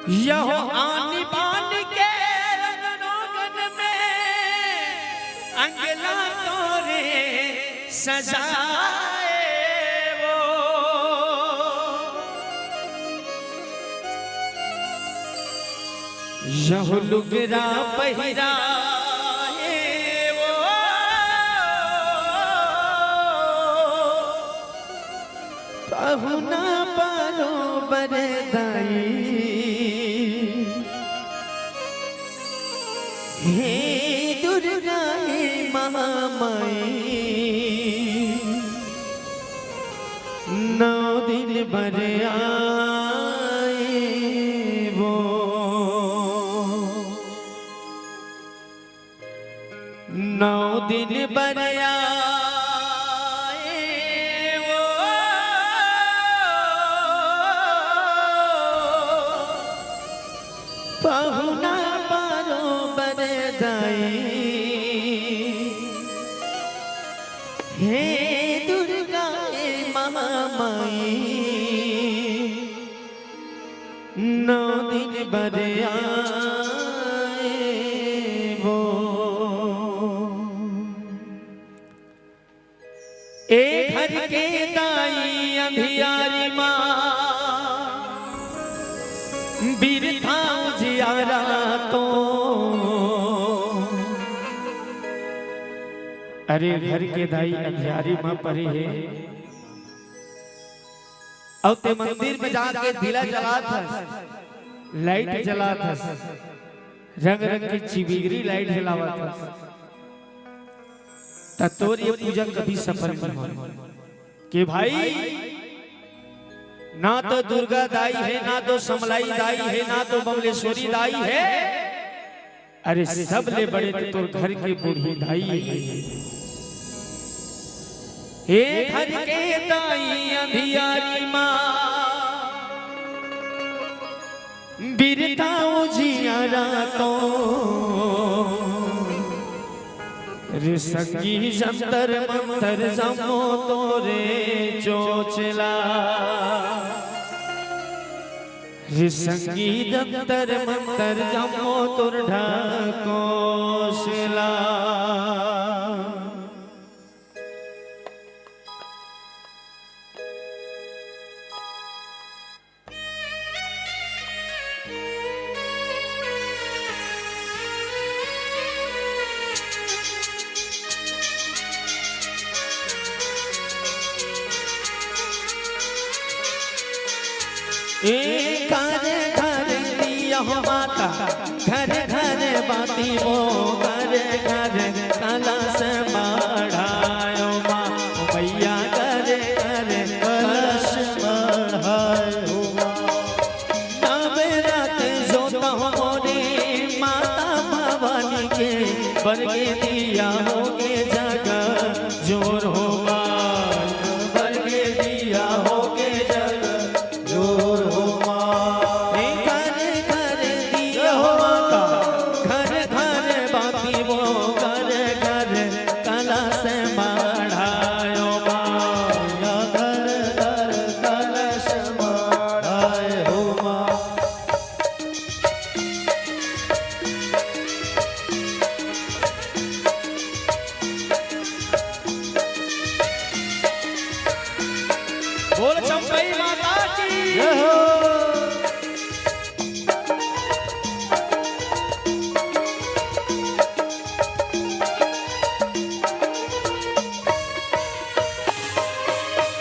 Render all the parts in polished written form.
यह आनी बान के रोगन में अंगला तोरे सजाए वो यह लुगरा पहिरा पहुना बरोबर दाई हे दुर्गा हे महामाई 9 दिन भर आए वो 9 दिन भर पहुना बरोबर दाई हे दुर्गा हे महामाई 9 दिन भर आए वो एक घर के दाई अंधियारी माँ बिरथा उजियारा तो अरे घर के दाई अंधियारी माँ परे है और ते मंदिर में जाके दिला जला था लाइट जला था रंग रंग की चिबिगरी लाइट जलावा था तत्वर ये पूजा कभी सफल नहीं हो कि भाई ना तो दुर्गा दाई है ना तो समलाई दाई है ना तो बमलेश्वरी दाई है अरे सब ले बड़े तो घर की बूढ़ी दाई है हे घर के दाई अंधियारी माँ बिरता उजियारा तो रे संगी जंतर मंतर जमो तोरे चोचला रे संगी जंतर मंतर जमो तोर ढकोसला घर घर दिया हो माता घर घर बाती वो घर घर कलश बढ़ायो माँ भैया घर घर कलश बढ़ायो नवरात जोता हो रे माता भवानी के बरगे दिया होगे जगह जोर हो बरगे दिया होगे जगह जोर हो बोल चंपई माता की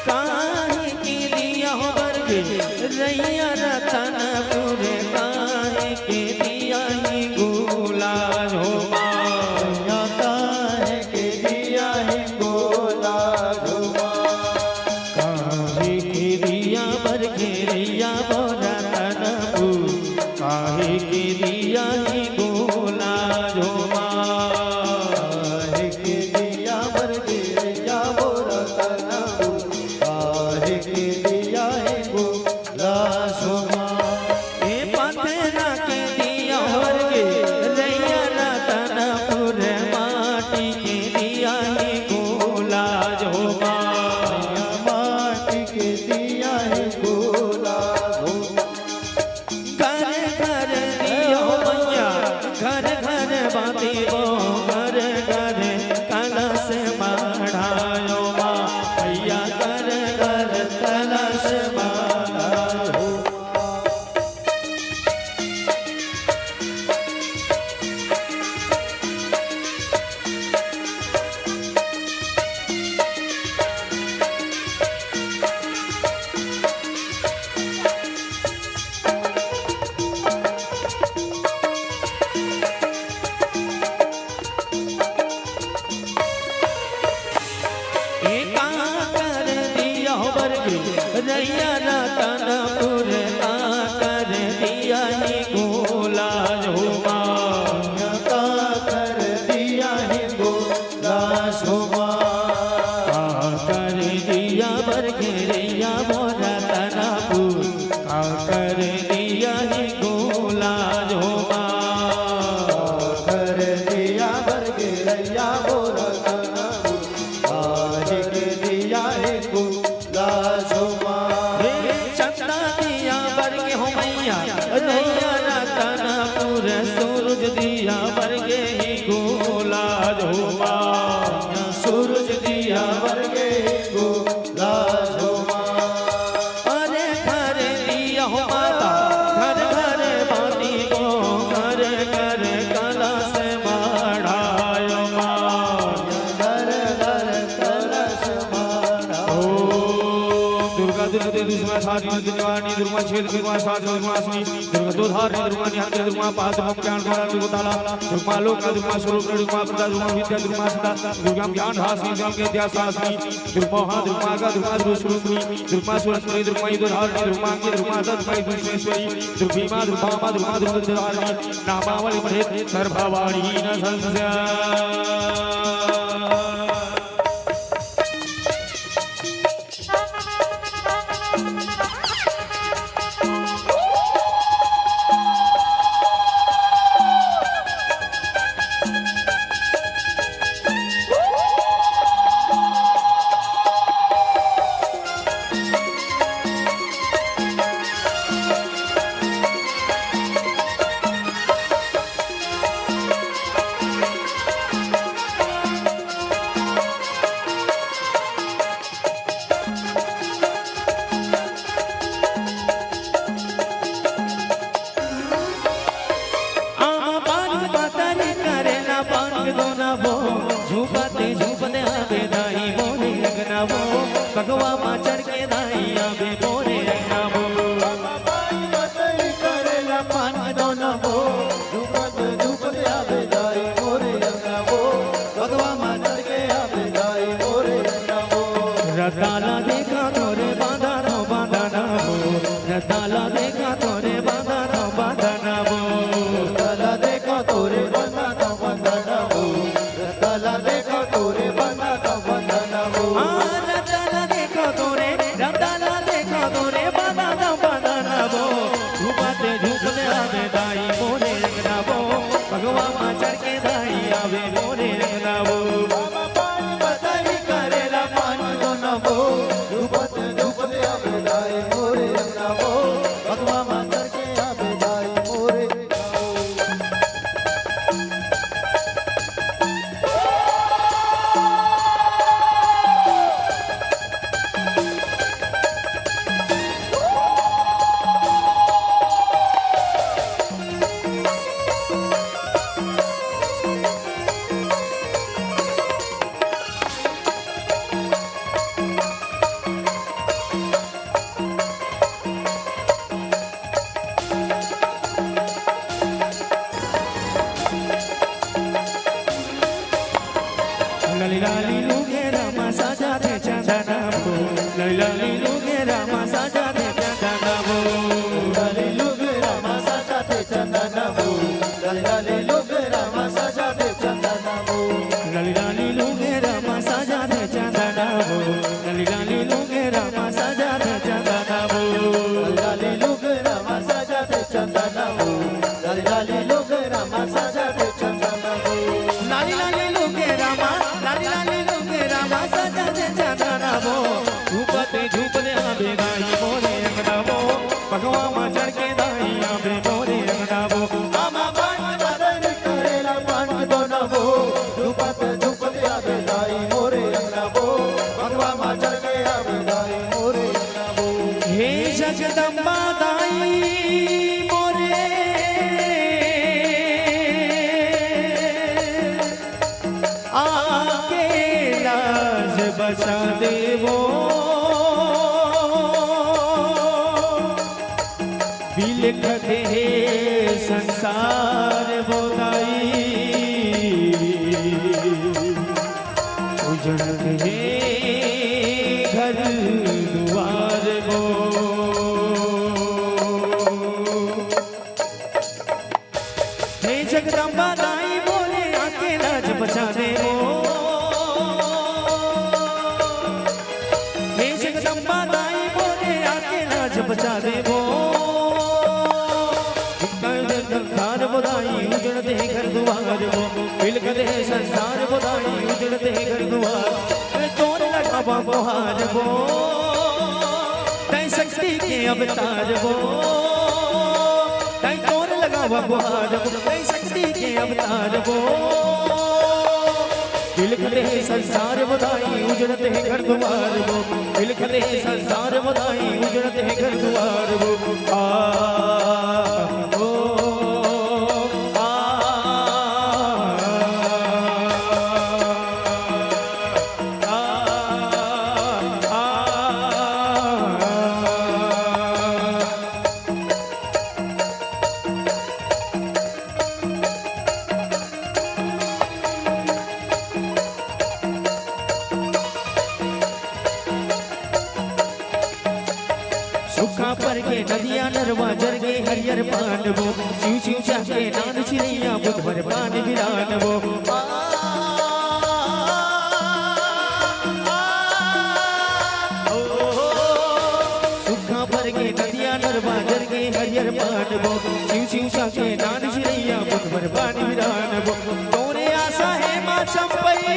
काहे के दिया हो बरगे रैया रतनपुर काहे के दिया ही गुलाल हो माया काहे के दिया ही गुलाल हो बरगेरिया बोरा तनपुर काहे के दिया ही गोला जो काहे के दिया बरगेरिया बोरा तनपुर काहे के दिया ही गोला जो कर दिया ही गोला जो कर दिया वर्ग रैया बोरा आज के दिया है गोला जो चंदा दिया वर्ग हो मैया नैया रतन पूरे सूरज दिया वर्ग ही गोला जो सूरज दिया वर्ग गोला जो अरे घर दिया हो माता घर घर बाती को घर घर कला से बढ़ायो घर घर कलश मारा दुर्गा दुर्गा दुर्गा सारी दुर्गानी दुर्गा छेद दुर्गा सात दुर्गा असली दुर्गा दुधार दुर्गा निहत्य दुर्गा पाद हम ज्ञान द्वारा दुर्गा ताला दुर्गा लोक दुर्गा स्वरूप दुर्गा प्रदा दुर्गा विद्या दुर्गा सदा दुर्गा ज्ञान हासी दुर्गा विद्या सासी दुर्गा हा दुर्गा का दुर्गा स्वरूप दुर्गा स्वरूप दुर्गा दुधार दुर्गा की दुर्गा दत्तमय विश्वेश्वरी दुर्गा दुर्गा मा दुर्गा दुर्गा दुधारणी नामावली पढ़े सर्ववाणी न संशय झूपते झूपते आवे दाई मोरे अगनावो भगवा मा चढ़ के दाई आवे मोरे अगनावो करेला पान दोनों वो झूपत झूपत आवे दाई मोरे अंगावो भगवा माचर के आवे दाई मोरे अंगावो रताला देखा तोरे बांधानो बांधानावो रताला देखा तोरे बांधानो बांधानावो रताला देखो तोरे बंधानो बंधानावो रताला देखो तोरे बंधानो बंधानावो रताला देखो तोरे बांधानो बांधानावो झूपते झूपते आवे दाई मोरे अगनावो भगवा मा चढ़ के दाई आवे मोरे अगनावो करेला पान दोनों वो झूपत झूपत आवे दाई मोरे अंगावो भगवा माचर के आवे दाई मोरे लाली लाली लुगे रामा साजा दे चंदना बो लाली लाली लुगे रामा साजा दे चंदना बो लाली लुग रामा साजा दे चंदना बो लाली लुग रामा साजा दे चंदना बो लाली लाली लुगे रामा साजा दे चंदना बो लाली लाली लुगे रामा साजा दे चंदना बो लाली लुग रामा साजा दे चंदना बो लाली लुग रामा साजा दे चंदना बो लाली लाली लुगे रामा साजा दे चंदना बो झूपते झूपते आवे दाई मोरे अगनावो भगवा मा चढ़ के दाई आवे मोरे अगनावो मामा पान बदन करेला पान दोनों वो झूपत झूपत आवे दाई मोरे अंगनावो भगवा माचर के आवे दाई मोरे अंगनावो हे जगदम्बा दाई मोरे आके लाज बचा देवो बिलखते हे संसार बोदाई उजड़ते हे घर दुआर बो हे जगदम्बा दाई बोले आके लाज बचा दे वो हे जगदम्बा दाई बोले आके लाज बचा दे वो वो मिल करे संसार बधाई उजड़ते घर द्वार तोर लगावा बहार वो तै शक्ति के अवतार वो तै तोर लगावा बहार वो तै शक्ति के अवतार वो मिल करे संसार बधाई उजड़ते घर द्वार वो मिल करे संसार बधाई उजड़ते घर द्वार वो सुखा पर के नदिया नरवा जरगे हरियर पान वो शिव शिव चाहे नान चिड़ैया बुध भर पान विरान वो सुखा पर के नदिया नरवा जरगे हरियर पान वो शिव शिव चाहे नान चिड़ैया बुध भर पान विरान वो तोरे आशा है मां चंपई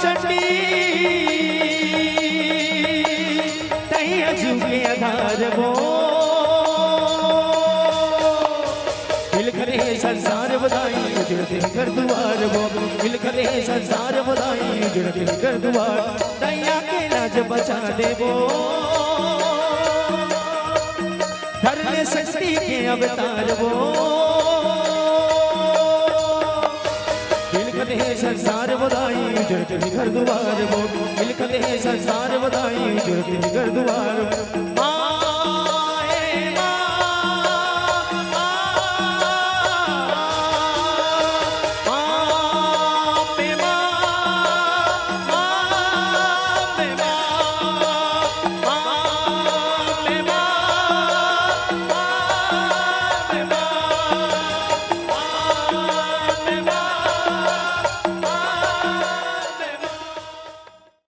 चंडी तही अजूबे आधार वो मिल करे संसार बधाई उजड़ते घर द्वार वो मिल करे संसार बधाई उजड़ते घर द्वार दैया के लाज बचा दे वो धर्म शक्ति के अवतार वो संसार बधाई उजड़ते घर द्वार वो मिल करे संसार बधाई उजड़ते घर द्वार